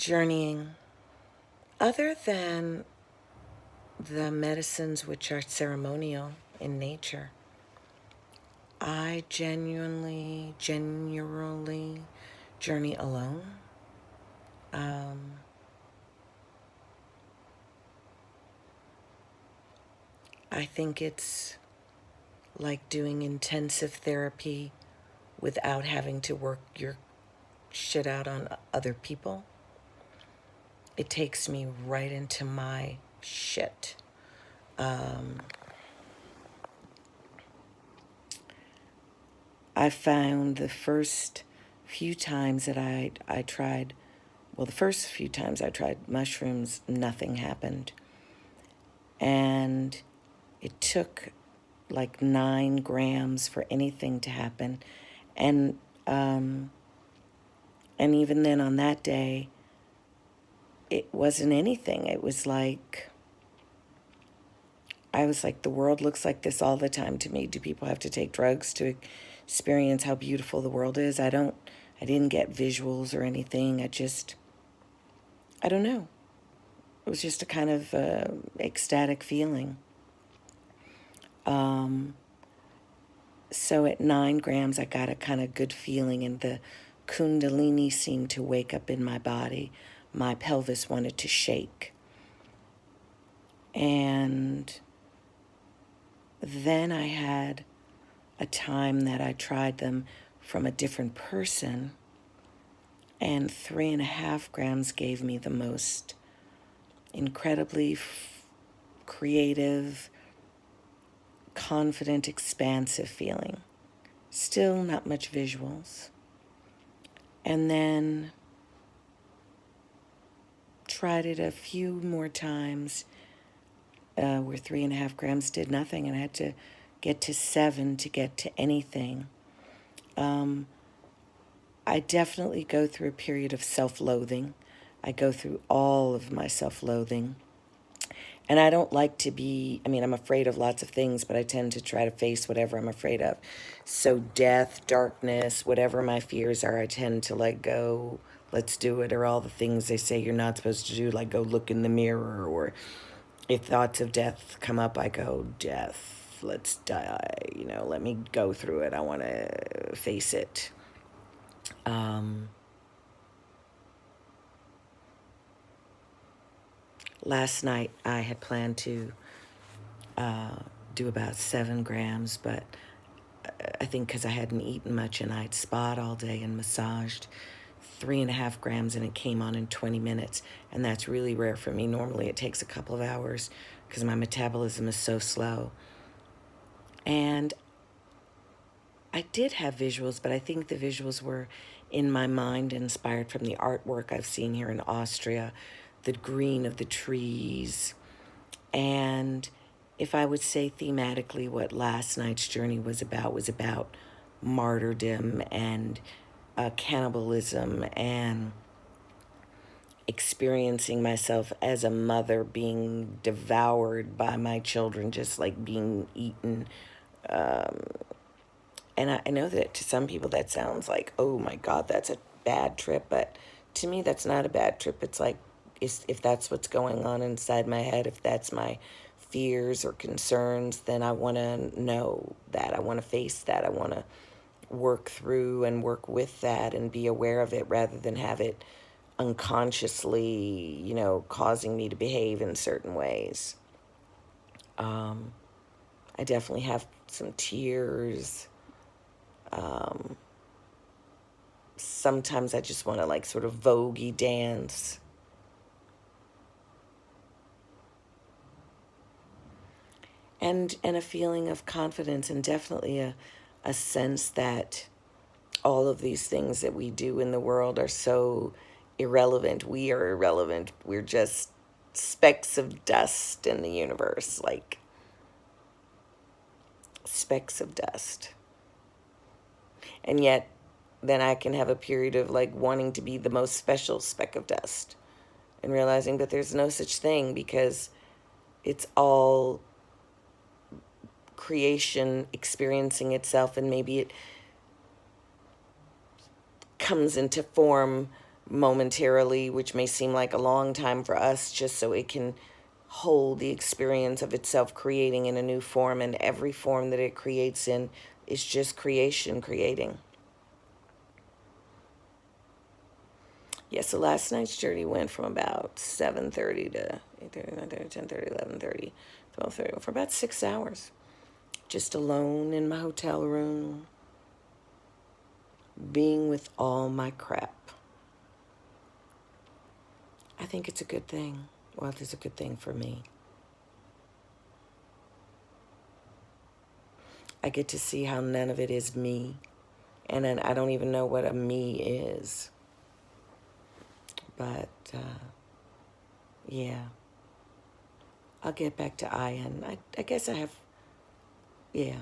journeying, other than the medicines which are ceremonial in nature, I genuinely journey alone. Um, I think it's like doing intensive therapy without having to work your shit out on other people. It takes me right into my shit. I found the first few times that I tried, well, the first few times I tried mushrooms, nothing happened. And it took like 9 grams for anything to happen. And, um, and even then on that day, it wasn't anything. It was like, I was like, the world looks like this all the time to me. Do people have to take drugs to experience how beautiful the world is? I didn't get visuals or anything. I don't know. It was just a kind of ecstatic feeling. So at 9 grams, I got a kind of good feeling, and the Kundalini seemed to wake up in my body. My pelvis wanted to shake. And then I had a time that I tried them from a different person, and 3.5 grams gave me the most incredibly creative, confident, expansive feeling. Still not much visuals. And then tried it a few more times where 3.5 grams did nothing, and I had to get to 7 to get to anything. I definitely go through a period of self-loathing. I go through all of my self-loathing. And I don't like to be, I'm afraid of lots of things, but I tend to try to face whatever I'm afraid of. So death, darkness, whatever my fears are, I tend to let go. Let's do it. Or all the things they say you're not supposed to do, like go look in the mirror. Or if thoughts of death come up, I go, death, let's die. Let me go through it. I want to face it. Last night I had planned to do about 7 grams, but I think because I hadn't eaten much and I'd spa'd all day and massaged, 3.5 grams, and it came on in 20 minutes. And that's really rare for me. Normally it takes a couple of hours because my metabolism is so slow. And I did have visuals, but I think the visuals were in my mind, inspired from the artwork I've seen here in Austria, the green of the trees. And if I would say thematically what last night's journey was about martyrdom and cannibalism and experiencing myself as a mother being devoured by my children, just like being eaten. And I know that to some people that sounds like, oh my God, that's a bad trip. But to me, that's not a bad trip. It's like, if that's what's going on inside my head, if that's my fears or concerns, then I want to know that. I want to face that. I want to work through and work with that and be aware of it rather than have it unconsciously, causing me to behave in certain ways. I definitely have some tears. Sometimes I just want to like sort of voguey dance. And a feeling of confidence, and definitely a sense that all of these things that we do in the world are so irrelevant. We are irrelevant. We're just specks of dust in the universe, like specks of dust. And yet, then I can have a period of like wanting to be the most special speck of dust and realizing that there's no such thing, because it's all creation experiencing itself, and maybe it comes into form momentarily, which may seem like a long time for us, just so it can hold the experience of itself creating in a new form. And every form that it creates in is just creation creating. Yeah, so last night's journey went from about 7:30 to 8:30, 9:30, 10:30, 11:30, 12:30, for about 6 hours. Just alone in my hotel room, being with all my crap. I think it's a good thing. Well, it's a good thing for me. I get to see how none of it is me. And then I don't even know what a me is. But, yeah. I'll get back to Ian. I guess I have, yeah.